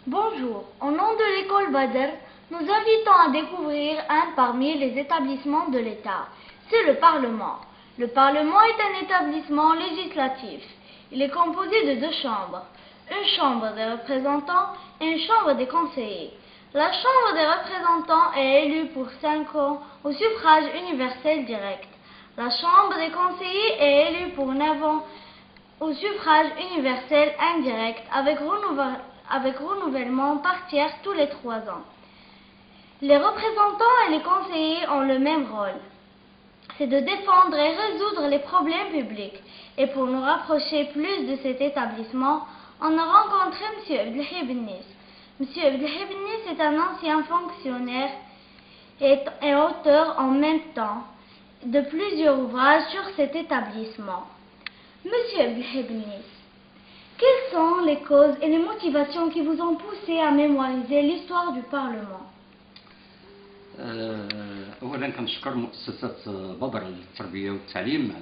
Bonjour, au nom de l'école Bader, nous invitons à découvrir un parmi les établissements de l'État. C'est le Parlement. Le Parlement est un établissement législatif. Il est composé de deux chambres, une chambre des représentants et une chambre des conseillers. La chambre des représentants est élue pour 5 ans au suffrage universel direct. La chambre des conseillers est élue pour 9 ans au suffrage universel indirect avec renouvellement par tiers tous les 3 ans. Les représentants et les conseillers ont le même rôle, c'est de défendre et résoudre les problèmes publics. Et pour nous rapprocher plus de cet établissement, on a rencontré M. Abdelhi Bennis. M. Abdelhi Bennis est un ancien fonctionnaire et auteur en même temps de plusieurs ouvrages sur cet établissement. Monsieur Abdelhi Bennis, quelles sont les causes et les motivations qui vous ont poussé à mémoriser l'histoire du Parlement? اولا كنشكر مؤسسه بدر للتربيه والتعليم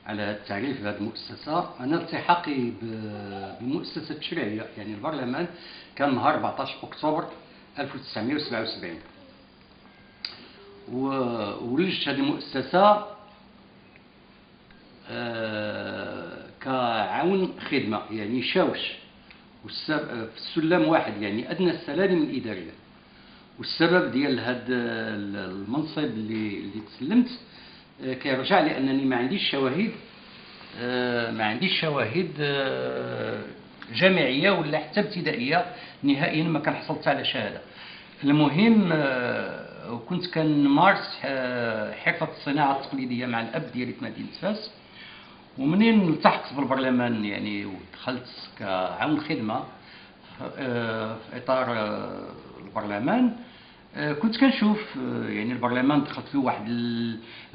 على هذا التعريف بهذه المؤسسه. انا التحاقي بمؤسسه التشريعيه يعني البرلمان كان نهار 14 اكتوبر 1977 وولجت هذه المؤسسه كعون خدمه يعني شاوش في السلم واحد يعني ادنى السلالم الاداريه. والسبب ديال هذا المنصب اللي تسلمت كيرجع لانني ما عنديش شواهد جامعيه ولا حتى ابتدائيه نهائيا ما كان حصلت على شهاده. المهم كنت كنمارس حرفه الصناعه التقليديه مع الاب ديالي في مدينه فاس. ومنين التحقت بالبرلمان يعني ودخلت كعون خدمه في اطار البرلمان كنت كنشوف يعني البرلمان دخلت له واحد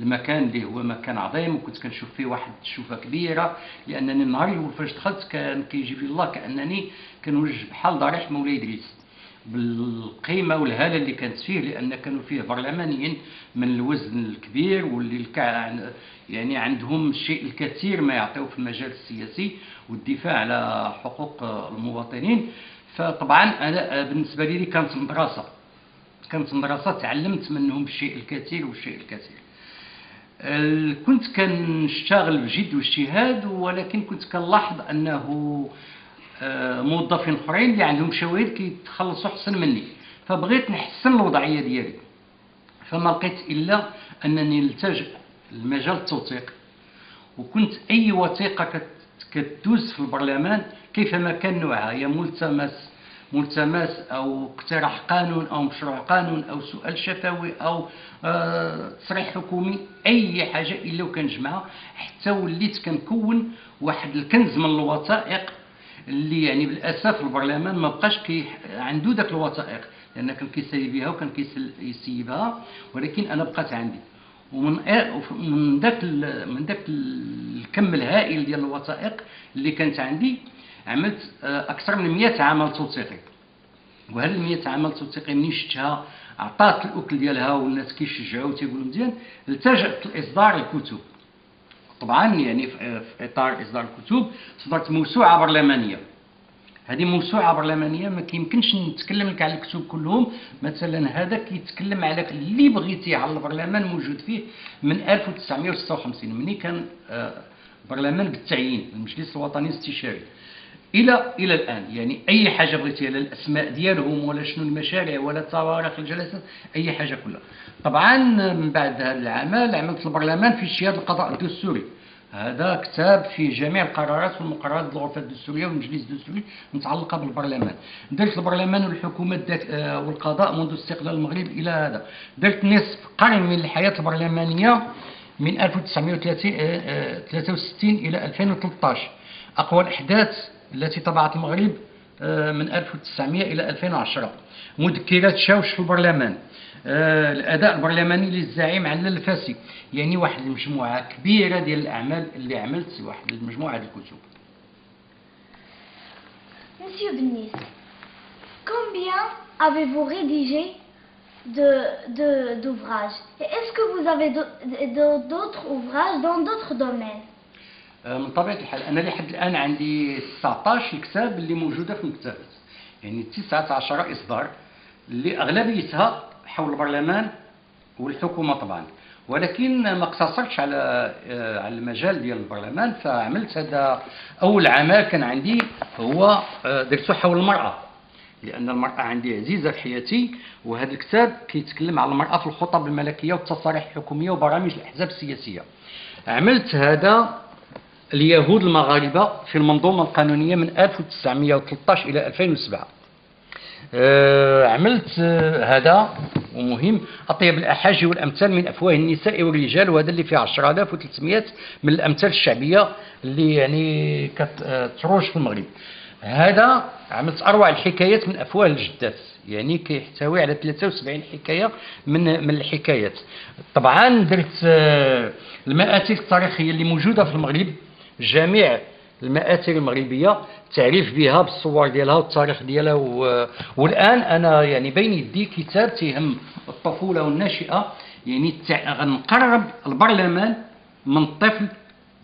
المكان اللي هو مكان عظيم وكنت كنشوف فيه واحد الشوفه كبيره لانني النهار الاول فاش دخلت كان كيجي في الله كانني كنوجه بحال ضريح مولاي ادريس بالقيمه والهاله اللي كانت فيه لان كانوا فيه برلمانيين من الوزن الكبير واللي يعني عندهم الشيء الكثير ما يعطيوه في المجال السياسي والدفاع على حقوق المواطنين. فطبعا انا بالنسبه لي كانت مدرسه تعلمت منهم الشيء الكثير والشيء الكثير. كنت كنشتغل بجد واجتهاد ولكن كنت كنلاحظ انه موظفين اخرين اللي عندهم شواهد كيتخلصوا احسن مني فبغيت نحسن الوضعيه ديالي. فما لقيت الا انني نلتجئ لمجال التوثيق وكنت اي وثيقه كتدوز في البرلمان كيفما كان نوعها هي ملتمس او اقتراح قانون او مشروع قانون او سؤال شفوي او تصريح حكومي اي حاجه الا وكنجمعها حتى وليت كنكون واحد الكنز من الوثائق اللي يعني بالاسف البرلمان ما بقاش عنده داك الوثائق لان كان كيسالي بها وكان كيسيبها ولكن انا بقات عندي. ومن ذاك الكم الهائل ديال الوثائق اللي كانت عندي عملت اكثر من 100 عمل توثيقي. وهاد ال 100 عمل توثيقي منين شفتها عطات الاكل ديالها والناس كيشجعوا وتيقولوا مزيان التجأت لاصدار الكتب. طبعا يعني في اطار اصدار الكتب صدرت موسوعه برلمانيه. هذه موسوعه برلمانيه ما كيمكنش نتكلم لك على الكتب كلهم. مثلا هذا كيتكلم على اللي بغيتي على البرلمان موجود فيه من 1956 مني كان برلمان بالتعيين المجلس الوطني الاستشاري الى الان. يعني اي حاجه بغيتيها لا الاسماء ديالهم ولا شنو المشاريع ولا تواريخ الجلسات اي حاجه كلها. طبعا من بعد هذا العمل عملت البرلمان في اجتهاد القضاء الدستوري. هذا كتاب فيه جميع القرارات والمقررات الغرفه الدستوريه والمجلس الدستوري متعلقه بالبرلمان. درت البرلمان والحكومه والقضاء منذ استقلال المغرب الى هذا. درت نصف قرن من الحياه البرلمانيه من 1963 الى 2013. اقوى الاحداث التي طبعت المغرب من 1900 الى 2010. مذكرات شاوش في البرلمان. الاداء البرلماني للزعيم على الفاسي. يعني واحد المجموعه كبيره ديال الاعمال اللي عملت واحد المجموعه ديال الكتب. Monsieur Bennis, combien avez-vous rédigé d'ouvrages? Et est-ce que vous avez d'autres ouvrages dans d'autres domaines? من طبيعه الحال انا لحد الان عندي 19 كتاب اللي موجوده في المكتبات. يعني 19 إصدار اللي أغلبيتها حول البرلمان والحكومة طبعا، ولكن ما اقتصرتش على المجال ديال البرلمان. فعملت هذا أول عمل كان عندي هو درته حول المرأة، لأن المرأة عندي عزيزة في حياتي، وهذا الكتاب كيتكلم على المرأة في الخطب الملكية والتصاريح الحكومية وبرامج الأحزاب السياسية. عملت هذا اليهود المغاربة في المنظومة القانونية من 1913 إلى 2007. عملت هذا ومهم أطيب الأحاجي والأمثال من أفواه النساء والرجال، وهذا اللي فيه 10300 من الأمثال الشعبية اللي يعني كتروج في المغرب. هذا عملت أروع الحكايات من أفواه الجدات، يعني كيحتوي على 73 حكاية من الحكايات. طبعا درت المآثر التاريخية اللي موجودة في المغرب، جميع المآثر المغربية، التعريف بها بالصور ديالها والتاريخ ديالها. والآن أنا يعني بين يدي كتاب تيهم الطفولة والناشئة، يعني غنقرب البرلمان من الطفل،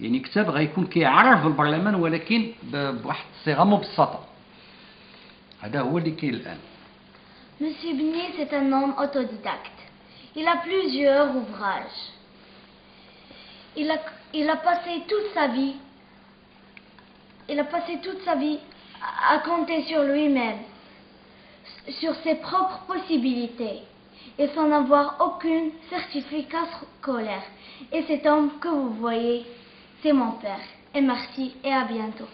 يعني كتاب غيكون كيعرف بالبرلمان ولكن بواحد الصيغة مبسطة. هذا هو اللي كاين الآن. Monsieur Binet, c'est un homme autodidacte. Il a plusieurs ouvrages. Il a passé toute sa vie à compter sur lui-même, sur ses propres possibilités, et sans avoir aucun certificat scolaire. Et cet homme que vous voyez, c'est mon père. Et merci et à bientôt.